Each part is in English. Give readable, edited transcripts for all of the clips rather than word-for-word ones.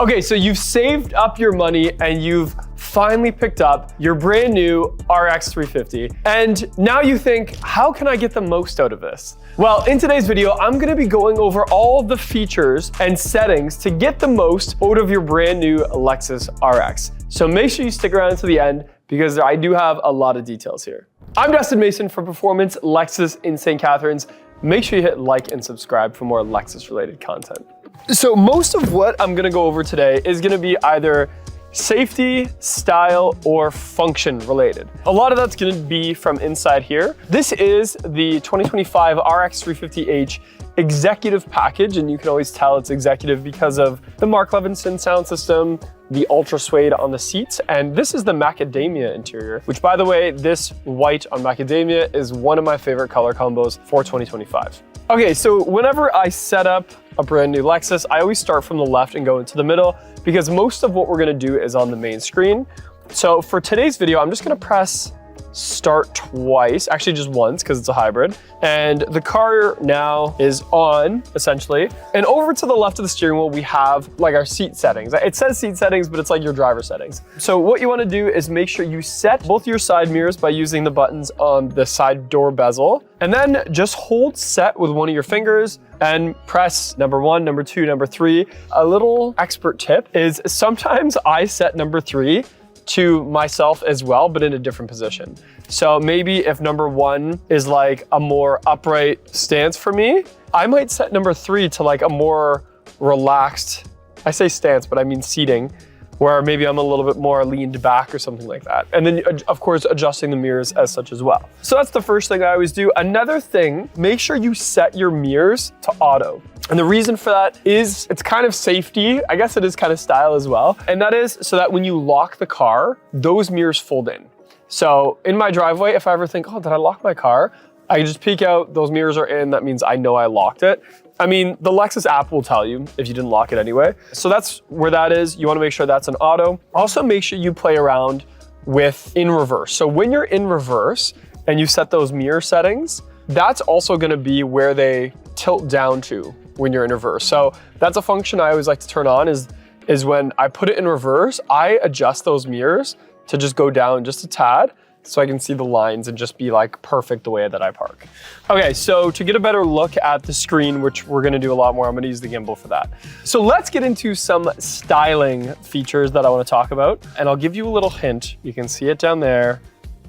Okay, so you've saved up your money and you've finally picked up your brand new RX 350. And now you think, how can I get the most out of this? Well, in today's video, I'm gonna be going over all the features and settings to get the most out of your brand new Lexus RX. So make sure you stick around to the end because I do have a lot of details here. I'm Dustin Mason from Performance Lexus in St. Catharines. Make sure you hit like and subscribe for more Lexus related content. So most of what I'm gonna go over today is gonna be either safety, style, or function related. A lot of that's gonna be from inside here. This is the 2025 RX 350h executive package, and you can always tell it's executive because of the Mark Levinson sound system, the ultra suede on the seats, and this is the macadamia interior, which by the way, this white on macadamia is one of my favorite color combos for 2025. Okay, so whenever I set up a brand new Lexus, I always start from the left and go into the middle because most of what we're gonna do is on the main screen. So for today's video, I'm just gonna press start twice, actually just once because it's a hybrid. And the car now is on, essentially. And over to the left of the steering wheel, we have like our seat settings. It says seat settings, but it's like your driver settings. So what you wanna do is make sure you set both your side mirrors by using the buttons on the side door bezel. And then just hold set with one of your fingers and press number 1, number 2, number 3. A little expert tip is sometimes I set number 3 to myself as well, but in a different position. So maybe if number 1 is like a more upright stance for me, I might set number 3 to like a more relaxed, I say stance, but I mean seating, where maybe I'm a little bit more leaned back or something like that. And then of course, adjusting the mirrors as such as well. So that's the first thing I always do. Another thing, make sure you set your mirrors to auto. And the reason for that is it's kind of safety. I guess it is kind of style as well. And that is so that when you lock the car, those mirrors fold in. So in my driveway, if I ever think, oh, did I lock my car? I can just peek out, those mirrors are in. That means I know I locked it. I mean, the Lexus app will tell you if you didn't lock it anyway. So that's where that is. You wanna make sure that's an auto. Also make sure you play around with in reverse. So when you're in reverse and you set those mirror settings, that's also gonna be where they tilt down to when you're in reverse. So that's a function I always like to turn on is when I put it in reverse, I adjust those mirrors to just go down just a tad so I can see the lines and just be like perfect the way that I park. Okay, so to get a better look at the screen, which we're gonna do a lot more, I'm gonna use the gimbal for that. So let's get into some styling features that I wanna talk about. And I'll give you a little hint. You can see it down there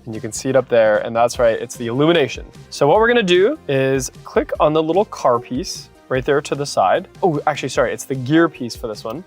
and you can see it up there, and that's right, it's the illumination. So what we're gonna do is click on the little car piece right there to the side. Oh, actually, sorry, it's the gear piece for this one.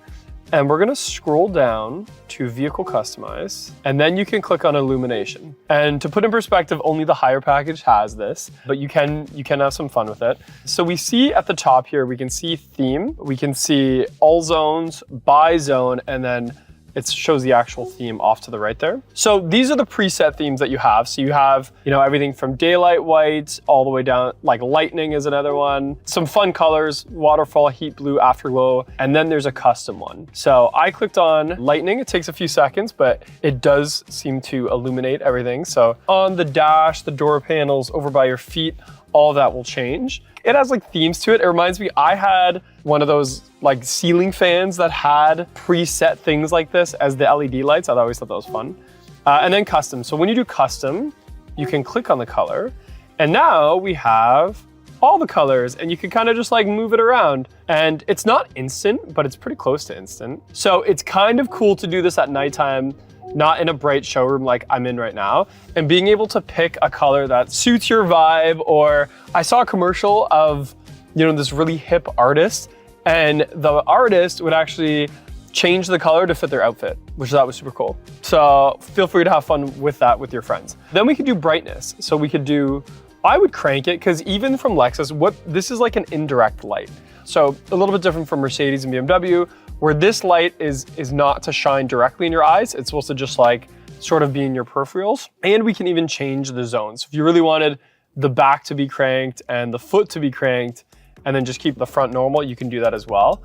And we're gonna scroll down to Vehicle Customize, and then you can click on Illumination. And to put in perspective, only the higher package has this, but you can have some fun with it. So we see at the top here, we can see theme, we can see all zones, by zone, and then it shows the actual theme off to the right there. So these are the preset themes that you have. So you have, everything from daylight white all the way down, like lightning is another one. Some fun colors, waterfall, heat blue, afterglow, and then there's a custom one. So I clicked on lightning. It takes a few seconds, but it does seem to illuminate everything. So on the dash, the door panels, over by your feet, all of that will change. It has like themes to it. It reminds me, I had one of those like ceiling fans that had preset things like this as the LED lights. I always thought that was fun. And then custom. So when you do custom, you can click on the color. And now we have all the colors and you can kind of just like move it around. And it's not instant, but it's pretty close to instant. So it's kind of cool to do this at nighttime, not in a bright showroom like I'm in right now, and being able to pick a color that suits your vibe. Or I saw a commercial of, this really hip artist, and the artist would actually change the color to fit their outfit, which I thought was super cool. So feel free to have fun with that with your friends. Then we could do brightness. So we could do, I would crank it, because even from Lexus, this is like an indirect light. So a little bit different from Mercedes and BMW, where this light is not to shine directly in your eyes. It's supposed to just like sort of be in your peripherals. And we can even change the zones. If you really wanted the back to be cranked and the foot to be cranked, and then just keep the front normal, you can do that as well.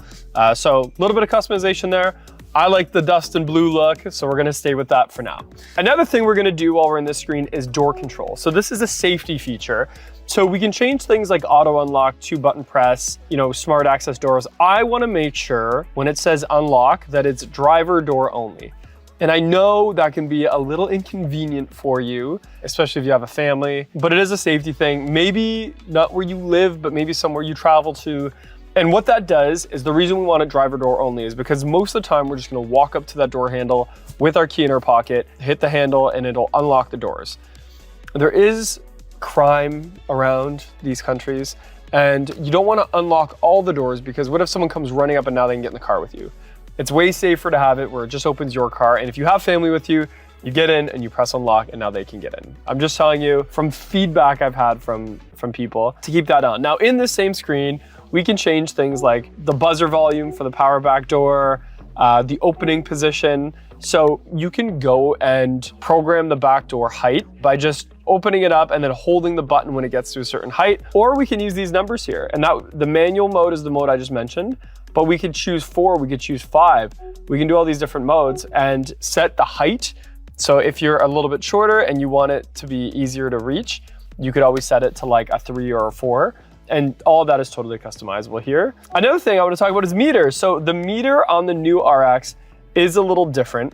So a little bit of customization there. I like the dust and blue look, so we're gonna stay with that for now. Another thing we're gonna do while we're in this screen is door control. So this is a safety feature. So we can change things like auto unlock, 2-button press, smart access doors. I wanna make sure when it says unlock that it's driver door only. And I know that can be a little inconvenient for you, especially if you have a family, but it is a safety thing. Maybe not where you live, but maybe somewhere you travel to. And what that does is the reason we want it driver door only is because most of the time we're just gonna walk up to that door handle with our key in our pocket, hit the handle, and it'll unlock the doors. There is crime around these countries, and you don't wanna unlock all the doors because what if someone comes running up and now they can get in the car with you? It's way safer to have it where it just opens your car, and if you have family with you, you get in and you press unlock and now they can get in. I'm just telling you from feedback I've had from people to keep that on. Now in this same screen, we can change things like the buzzer volume for the power back door, the opening position. So you can go and program the back door height by just opening it up and then holding the button when it gets to a certain height, or we can use these numbers here. And the manual mode is the mode I just mentioned, but we could choose 4, we could choose 5. We can do all these different modes and set the height. So if you're a little bit shorter and you want it to be easier to reach, you could always set it to like a 3 or a 4. And all of that is totally customizable here. Another thing I want to talk about is meters. So the meter on the new RX is a little different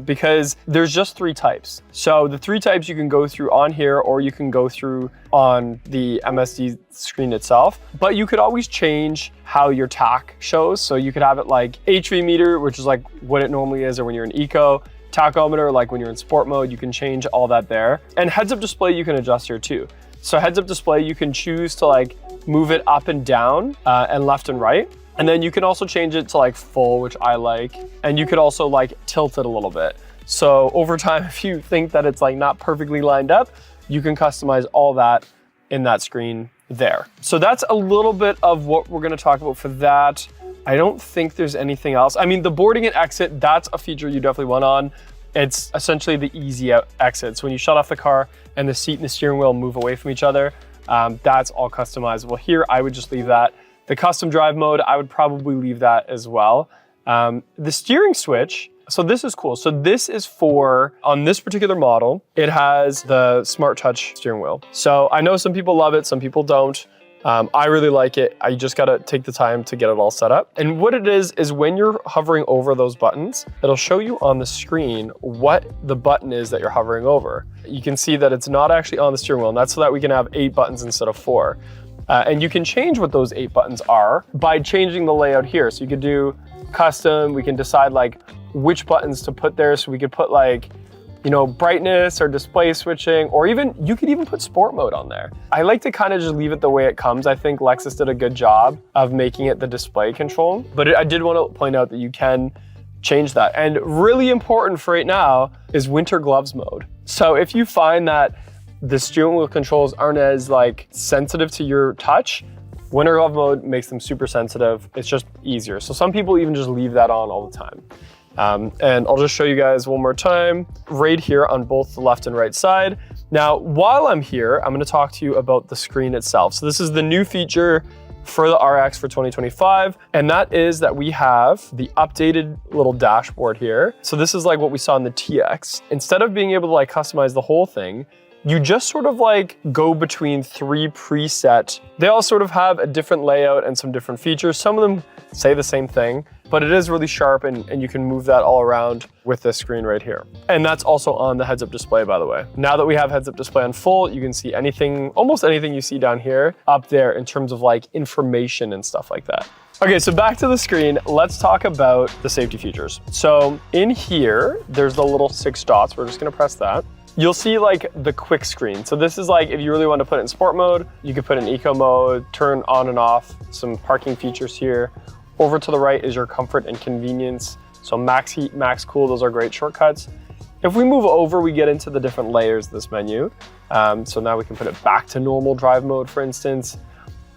because there's just 3 types. So the 3 types you can go through on here, or you can go through on the MSD screen itself, but you could always change how your tach shows. So you could have it like HV meter, which is like what it normally is, or when you're in eco, tachometer, like when you're in sport mode, you can change all that there. And heads up display, you can adjust here too. So heads up display, you can choose to like move it up and down and left and right. And then you can also change it to like full, which I like. And you could also like tilt it a little bit. So over time, if you think that it's like not perfectly lined up, you can customize all that in that screen there. So that's a little bit of what we're gonna talk about for that. I don't think there's anything else. I mean, the boarding and exit, that's a feature you definitely want on. It's essentially the easy out exit. So when you shut off the car and the seat and the steering wheel move away from each other, that's all customizable. Here, I would just leave that. The custom drive mode, I would probably leave that as well. The steering switch, so this is cool. So this is for, on this particular model, it has the smart touch steering wheel. So I know some people love it, some people don't. I really like it. I just gotta take the time to get it all set up. And what it is when you're hovering over those buttons, it'll show you on the screen what the button is that you're hovering over. You can see that it's not actually on the steering wheel, and that's so that we can have 8 buttons instead of 4. And you can change what those 8 buttons are by changing the layout here. So you could do custom, we can decide like which buttons to put there. So we could put like, brightness or display switching, or even, you could even put sport mode on there. I like to kind of just leave it the way it comes. I think Lexus did a good job of making it the display control, but I did want to point out that you can change that. And really important for right now is winter gloves mode. So if you find that the steering wheel controls aren't as like sensitive to your touch, winter glove mode makes them super sensitive. It's just easier. So some people even just leave that on all the time. And I'll just show you guys one more time, right here on both the left and right side. Now, while I'm here, I'm gonna talk to you about the screen itself. So this is the new feature for the RX for 2025, and that is that we have the updated little dashboard here. So this is like what we saw in the TX. Instead of being able to like customize the whole thing, you just sort of like go between 3 preset. They all sort of have a different layout and some different features. Some of them say the same thing, but it is really sharp and you can move that all around with this screen right here. And that's also on the heads-up display, by the way. Now that we have heads-up display on full, you can see anything, almost anything you see down here up there in terms of like information and stuff like that. Okay, so back to the screen, let's talk about the safety features. So in here, there's the little 6 dots. We're just gonna press that. You'll see like the quick screen. So this is like, if you really want to put it in sport mode, you could put in eco mode, turn on and off some parking features here. Over to the right is your comfort and convenience. So max heat, max cool, those are great shortcuts. If we move over, we get into the different layers of this menu. So now we can put it back to normal drive mode, for instance.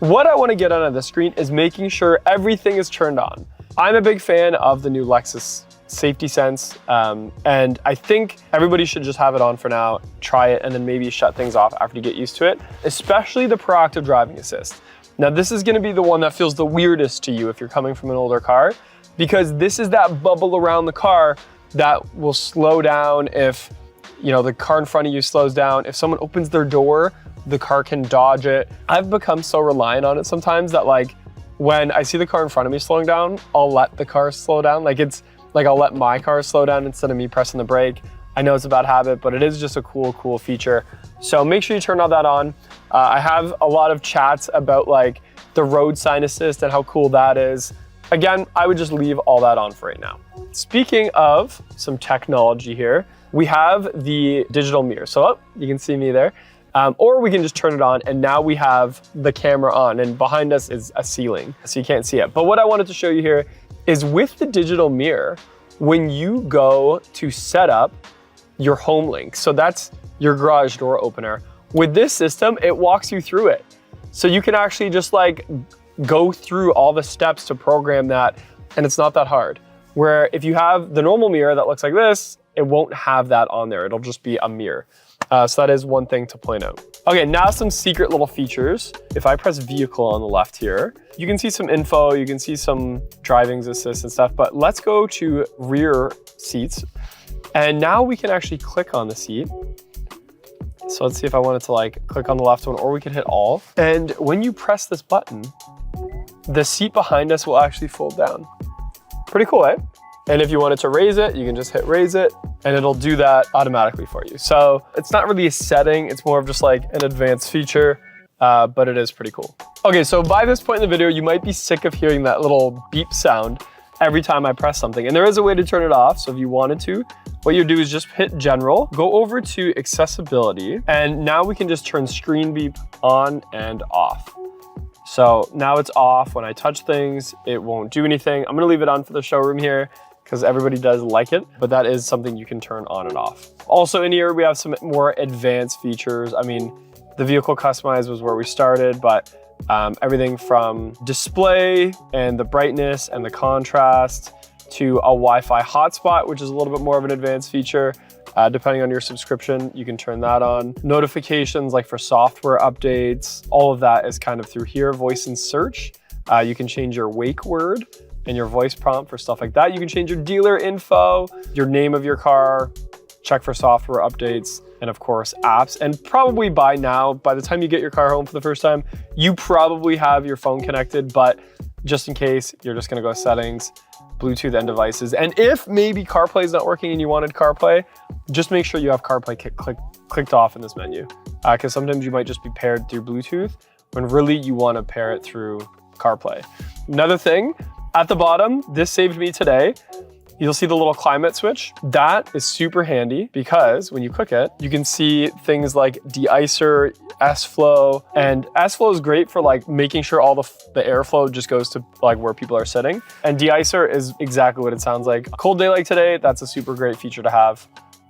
What I want to get out of the screen is making sure everything is turned on. I'm a big fan of the new Lexus Safety Sense, and I think everybody should just have it on for now, try it, and then maybe shut things off after you get used to it, especially the proactive driving assist. Now this is gonna be the one that feels the weirdest to you if you're coming from an older car. because this is that bubble around the car that will slow down if, you know, the car in front of you slows down. If someone opens their door, the car can dodge it. I've become so reliant on it sometimes that like when I see the car in front of me slowing down, I'll let the car slow down. Like it's like I'll let my car slow down instead of me pressing the brake. I know it's a bad habit, but it is just a cool feature. So make sure you turn all that on. I have a lot of chats about like the road sign assist and how cool that is. Again, I would just leave all that on for right now. Speaking of some technology here, we have the digital mirror. So you can see me there. Or we can just turn it on and now we have the camera on and behind us is a ceiling, so you can't see it. But what I wanted to show you here is with the digital mirror, when you go to set up your HomeLink, so that's your garage door opener, with this system, it walks you through it. So you can actually just like go through all the steps to program that, and it's not that hard. Where if you have the normal mirror that looks like this, it won't have that on there. It'll just be a mirror. So that is one thing to point out. Okay, now some secret little features. If I press vehicle on the left here, you can see some info, you can see some driving assist and stuff, but let's go to rear seats. And now we can actually click on the seat. So let's see if I wanted to like click on the left one, or we could hit all. And when you press this button, the seat behind us will actually fold down. Pretty cool, eh? And if you wanted to raise it, you can just hit raise it and it'll do that automatically for you. So it's not really a setting, it's more of just like an advanced feature, but it is pretty cool. Okay, so by this point in the video, you might be sick of hearing that little beep sound every time I press something. And there is a way to turn it off. So if you wanted to, what you do is just hit general, go over to accessibility, and now we can just turn screen beep on and off. So now it's off. When I touch things, it won't do anything. I'm gonna leave it on for the showroom here because everybody does like it, but that is something you can turn on and off. Also in here, we have some more advanced features. I mean, the vehicle customize was where we started, but everything from display and the brightness and the contrast to a Wi-Fi hotspot, which is a little bit more of an advanced feature. Depending on your subscription, you can turn that on. Notifications like for software updates, all of that is kind of through here. Voice and search. You can change your wake word and your voice prompt for stuff like that. You can change your dealer info, your name of your car, check for software updates, and of course apps. And probably by now, by the time you get your car home for the first time, you probably have your phone connected, but just in case, you're just gonna go settings, Bluetooth and devices. And if maybe CarPlay is not working and you wanted CarPlay, just make sure you have CarPlay clicked off in this menu. Because sometimes you might just be paired through Bluetooth when really you wanna pair it through CarPlay. Another thing, at the bottom, this saved me today. You'll see the little climate switch. That is super handy because when you click it, you can see things like de-icer, S-flow, and S-flow is great for like making sure all the airflow just goes to like where people are sitting. And de-icer is exactly what it sounds like. A cold day like today, that's a super great feature to have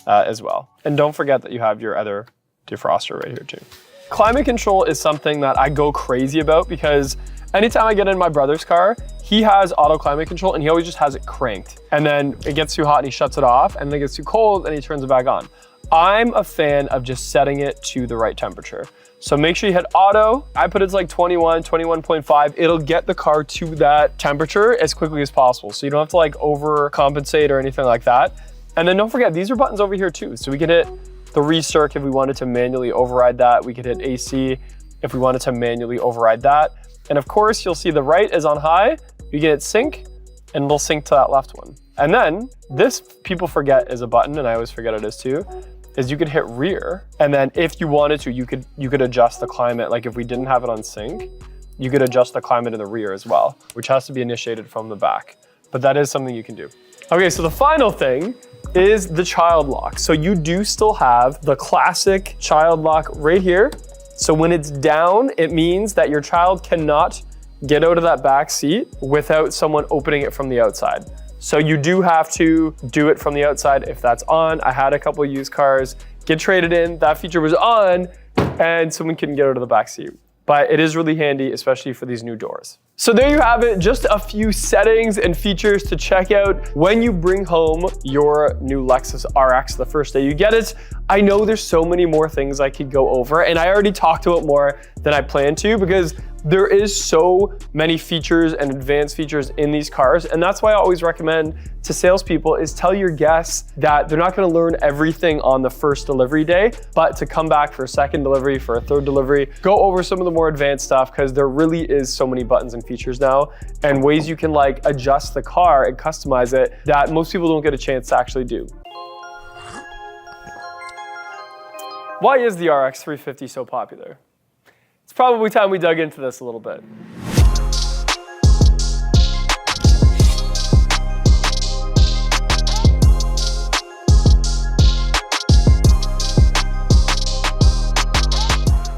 as well. And don't forget that you have your other defroster right here too. Climate control is something that I go crazy about because anytime I get in my brother's car, he has auto climate control and he always just has it cranked. And then it gets too hot and he shuts it off, and then it gets too cold and he turns it back on. I'm a fan of just setting it to the right temperature. So make sure you hit auto. I put it to like 21, 21.5. It'll get the car to that temperature as quickly as possible. So you don't have to like overcompensate or anything like that. And then don't forget, these are buttons over here too. So we can hit the recirc if we wanted to manually override that. We could hit AC if we wanted to manually override that. And of course, you'll see the right is on high. You can hit sync and it'll sync to that left one. And then this, people forget is a button, and I always forget it is too, is you could hit rear. And then if you wanted to, you could adjust the climate. Like if we didn't have it on sync, you could adjust the climate in the rear as well, which has to be initiated from the back. But that is something you can do. Okay, so the final thing is the child lock. So you do still have the classic child lock right here. So when it's down, it means that your child cannot get out of that back seat without someone opening it from the outside. So you do have to do it from the outside if that's on. I had a couple used cars get traded in, that feature was on, and someone couldn't get out of the back seat. But it is really handy, especially for these new doors. So there you have it, just a few settings and features to check out when you bring home your new Lexus RX the first day you get it. I know there's so many more things I could go over, and I already talked about more than I planned to because there is so many features and advanced features in these cars, and that's why I always recommend to salespeople is tell your guests that they're not gonna learn everything on the first delivery day, but to come back for a second delivery, for a third delivery, go over some of the more advanced stuff because there really is so many buttons and features now and ways you can like adjust the car and customize it that most people don't get a chance to actually do. Why is the RX 350 so popular? It's probably time we dug into this a little bit.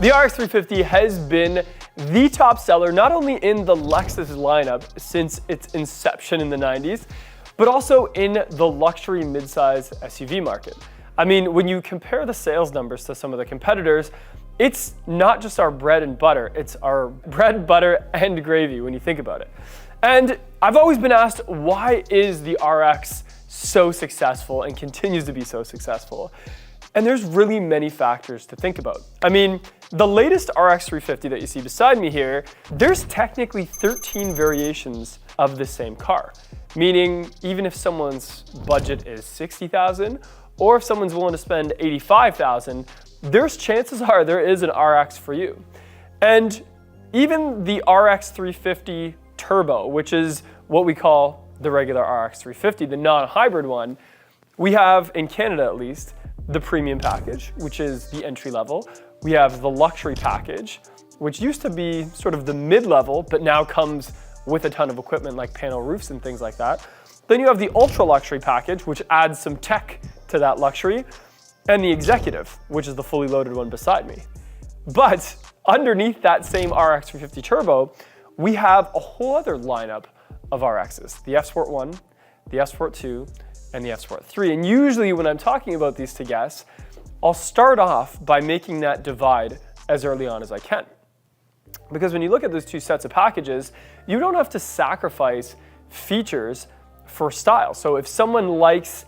The RX 350 has been the top seller, not only in the Lexus lineup since its inception in the 90s, but also in the luxury midsize SUV market. I mean, when you compare the sales numbers to some of the competitors, it's not just our bread and butter, it's our bread, butter, and gravy when you think about it. And I've always been asked, why is the RX so successful and continues to be so successful? And there's really many factors to think about. I mean, the latest RX 350 that you see beside me here, there's technically 13 variations of the same car. Meaning, even if someone's budget is $60,000, or if someone's willing to spend $85,000, there's chances are there is an RX for you. And even the RX 350 Turbo, which is what we call the regular RX 350, the non-hybrid one, we have, in Canada at least, the premium package, which is the entry level. We have the luxury package, which used to be sort of the mid-level, but now comes with a ton of equipment like panel roofs and things like that. Then you have the ultra luxury package, which adds some tech to that luxury, and the executive, which is the fully loaded one beside me. But underneath that same RX 350 Turbo, we have a whole other lineup of RXs, the F Sport 1, the F Sport 2, and the F Sport 3. And usually when I'm talking about these to guests, I'll start off by making that divide as early on as I can. Because when you look at those two sets of packages, you don't have to sacrifice features for style. So if someone likes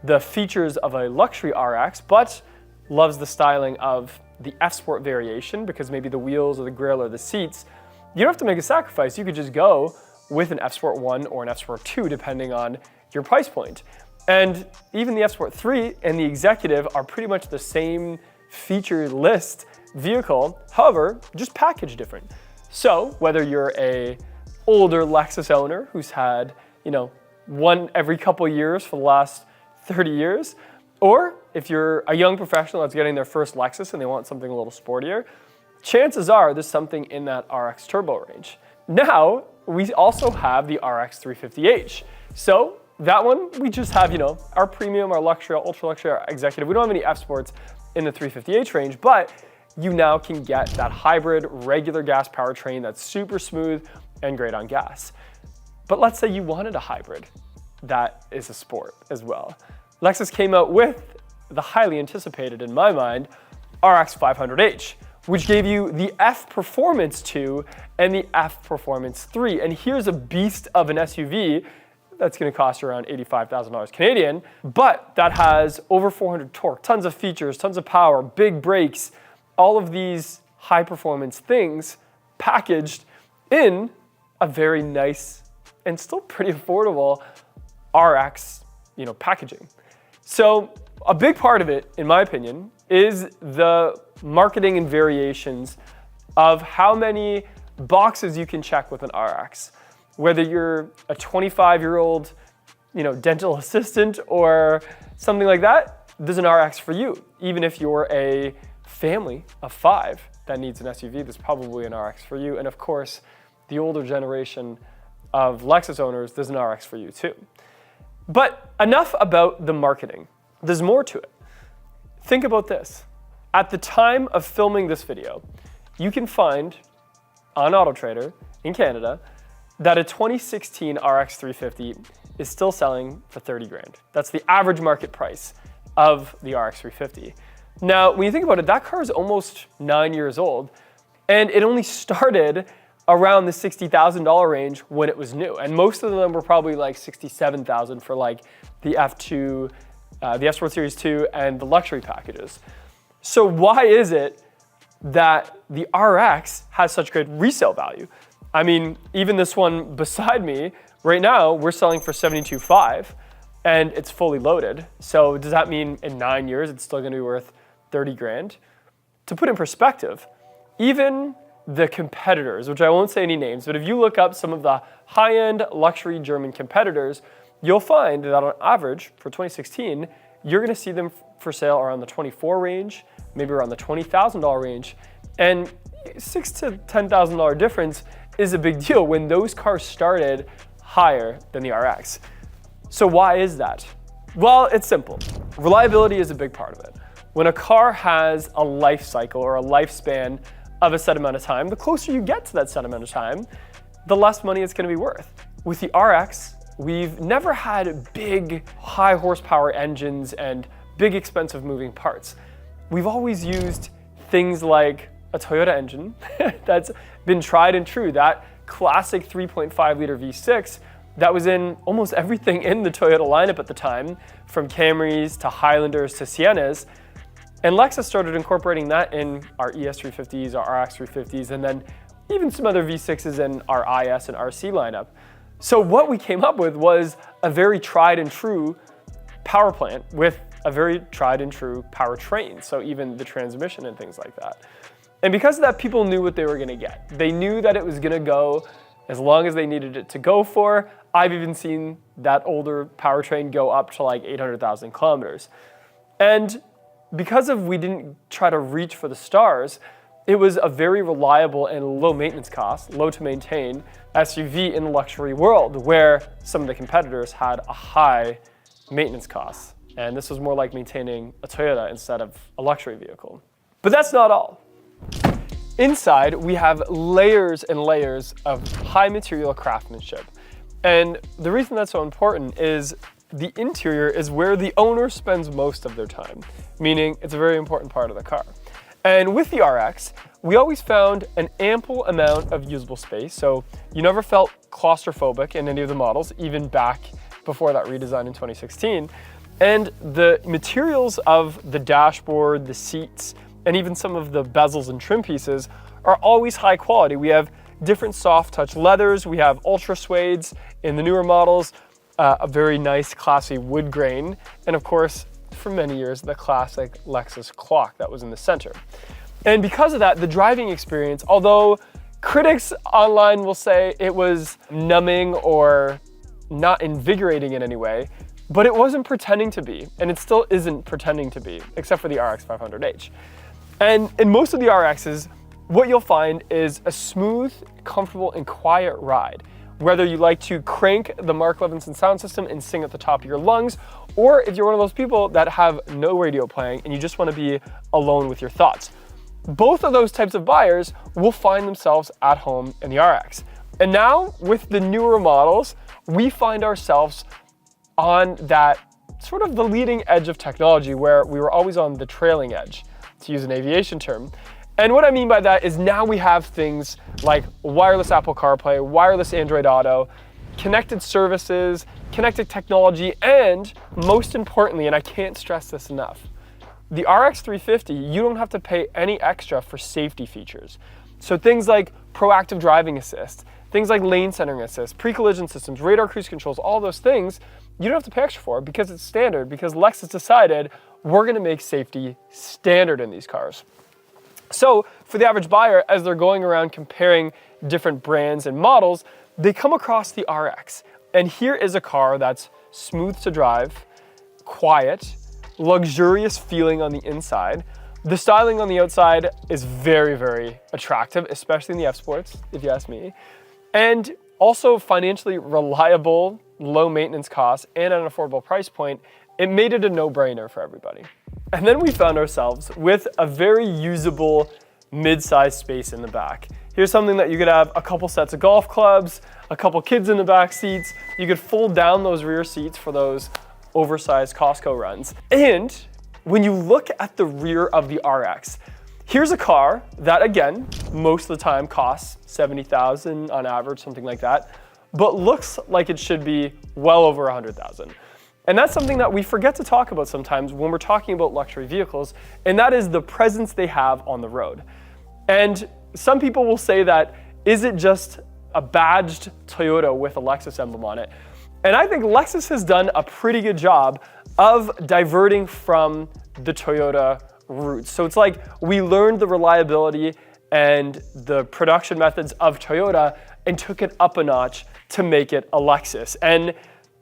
the features of a luxury RX, but loves the styling of the F Sport variation, because maybe the wheels or the grille or the seats, you don't have to make a sacrifice. You could just go with an F Sport 1 or an F Sport 2, depending on your price point. And even the F Sport 3 and the Executive are pretty much the same feature list vehicle, however, just packaged different. So whether you're a older Lexus owner who's had, one every couple years for the last 30 years, or if you're a young professional that's getting their first Lexus and they want something a little sportier, chances are there's something in that RX Turbo range. Now, we also have the RX 350h. So that one, we just have, our premium, our luxury, our ultra luxury, our executive. We don't have any F Sports in the 350h range, but you now can get that hybrid regular gas powertrain that's super smooth and great on gas. But let's say you wanted a hybrid that is a sport as well. Lexus came out with the highly anticipated, in my mind, RX 500h, which gave you the F Performance 2 and the F Performance 3. And here's a beast of an SUV that's gonna cost you around $85,000 Canadian, but that has over 400 torque, tons of features, tons of power, big brakes, all of these high performance things packaged in a very nice and still pretty affordable RX, packaging. So a big part of it, in my opinion, is the marketing and variations of how many boxes you can check with an RX. Whether you're a 25-year-old, dental assistant or something like that, there's an RX for you. Even if you're a family of 5 that needs an SUV, there's probably an RX for you. And of course, the older generation of Lexus owners, there's an RX for you too. But enough about the marketing. There's more to it. Think about this. At the time of filming this video, you can find on AutoTrader in Canada that a 2016 RX 350 is still selling for 30 grand. That's the average market price of the RX 350. Now, when you think about it, that car is almost 9 years old, and it only started around the $60,000 range when it was new. And most of them were probably like $67,000 for like the F2 the F Sport Series 2, and the luxury packages. So why is it that the RX has such great resale value? I mean, even this one beside me, right now, we're selling for $72,500, and it's fully loaded. So does that mean in 9 years, it's still gonna be worth 30 grand? To put in perspective, even the competitors, which I won't say any names, but if you look up some of the high-end luxury German competitors, you'll find that on average for 2016, you're gonna see them for sale around the 24 range, maybe around the $20,000 range. And $6,000 to $10,000 difference is a big deal when those cars started higher than the RX. So why is that? Well, it's simple. Reliability is a big part of it. When a car has a life cycle or a lifespan of a set amount of time, the closer you get to that set amount of time, the less money it's gonna be worth. With the RX, we've never had big, high horsepower engines and big, expensive moving parts. We've always used things like a Toyota engine that's been tried and true, that classic 3.5 liter V6 that was in almost everything in the Toyota lineup at the time, from Camrys to Highlanders to Siennas. And Lexus started incorporating that in our ES350s, our RX350s, and then even some other V6s in our IS and RC lineup. So what we came up with was a very tried and true power plant with a very tried and true powertrain. So even the transmission and things like that. And because of that, people knew what they were gonna get. They knew that it was gonna go as long as they needed it to go for. I've even seen that older powertrain go up to like 800,000 kilometers. And because we didn't try to reach for the stars, it was a very reliable and low maintenance cost, low to maintain SUV in the luxury world, where some of the competitors had a high maintenance cost. And this was more like maintaining a Toyota instead of a luxury vehicle. But that's not all. Inside, we have layers and layers of high material craftsmanship. And the reason that's so important is the interior is where the owner spends most of their time, meaning it's a very important part of the car. And with the RX, we always found an ample amount of usable space, so you never felt claustrophobic in any of the models, even back before that redesign in 2016. And the materials of the dashboard, the seats, and even some of the bezels and trim pieces are always high quality. We have different soft touch leathers, we have ultra suedes in the newer models, a very nice classy wood grain, and of course, for many years, the classic Lexus clock that was in the center. And because of that, the driving experience, although critics online will say it was numbing or not invigorating in any way, but it wasn't pretending to be, and it still isn't pretending to be, except for the RX 500h. And in most of the RXs, what you'll find is a smooth, comfortable, and quiet ride. Whether you like to crank the Mark Levinson sound system and sing at the top of your lungs, or if you're one of those people that have no radio playing and you just want to be alone with your thoughts. Both of those types of buyers will find themselves at home in the RX. And now, with the newer models, we find ourselves on that sort of the leading edge of technology, where we were always on the trailing edge, to use an aviation term. And what I mean by that is now we have things like wireless Apple CarPlay, wireless Android Auto, connected services, connected technology, and most importantly, and I can't stress this enough, the RX 350, you don't have to pay any extra for safety features. So things like proactive driving assist, things like lane centering assist, pre-collision systems, radar cruise controls, all those things, you don't have to pay extra for because it's standard, because Lexus decided we're gonna make safety standard in these cars. So for the average buyer, as they're going around comparing different brands and models, they come across the RX. And here is a car that's smooth to drive, quiet, luxurious feeling on the inside. The styling on the outside is very, very attractive, especially in the F Sports, if you ask me. And also financially reliable, low maintenance costs, and at an affordable price point. It made it a no-brainer for everybody. And then we found ourselves with a very usable mid-sized space in the back. Here's something that you could have a couple sets of golf clubs, a couple kids in the back seats. You could fold down those rear seats for those oversized Costco runs. And when you look at the rear of the RX, here's a car that, again, most of the time costs $70,000 on average, something like that, but looks like it should be well over $100,000. And that's something that we forget to talk about sometimes when we're talking about luxury vehicles, and that is the presence they have on the road. And some people will say that, is it just a badged Toyota with a Lexus emblem on it? And I think Lexus has done a pretty good job of diverting from the Toyota roots. So it's like we learned the reliability and the production methods of Toyota and took it up a notch to make it a Lexus. And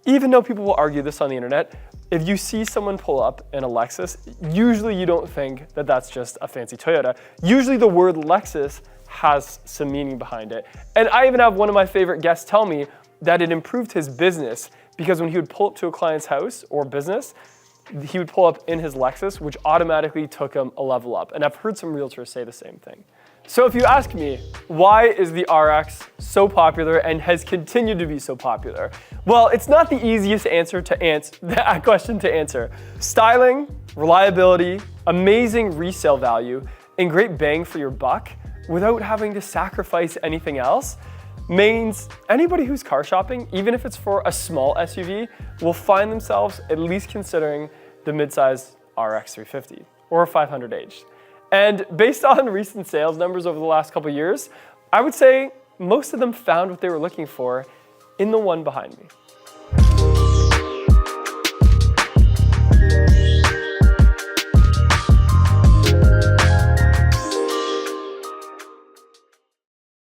even though people will argue this on the internet, if you see someone pull up in a Lexus, usually you don't think that that's just a fancy Toyota. Usually the word Lexus has some meaning behind it. And I even have one of my favorite guests tell me that it improved his business because when he would pull up to a client's house or business, he would pull up in his Lexus, which automatically took him a level up. And I've heard some realtors say the same thing. So if you ask me, why is the RX so popular and has continued to be so popular? Well, it's not the easiest answer to answer that question to answer. Styling, reliability, amazing resale value, and great bang for your buck without having to sacrifice anything else means anybody who's car shopping, even if it's for a small SUV, will find themselves at least considering the midsize RX 350 or a 500h. And based on recent sales numbers over the last couple of years, I would say most of them found what they were looking for in the one behind me.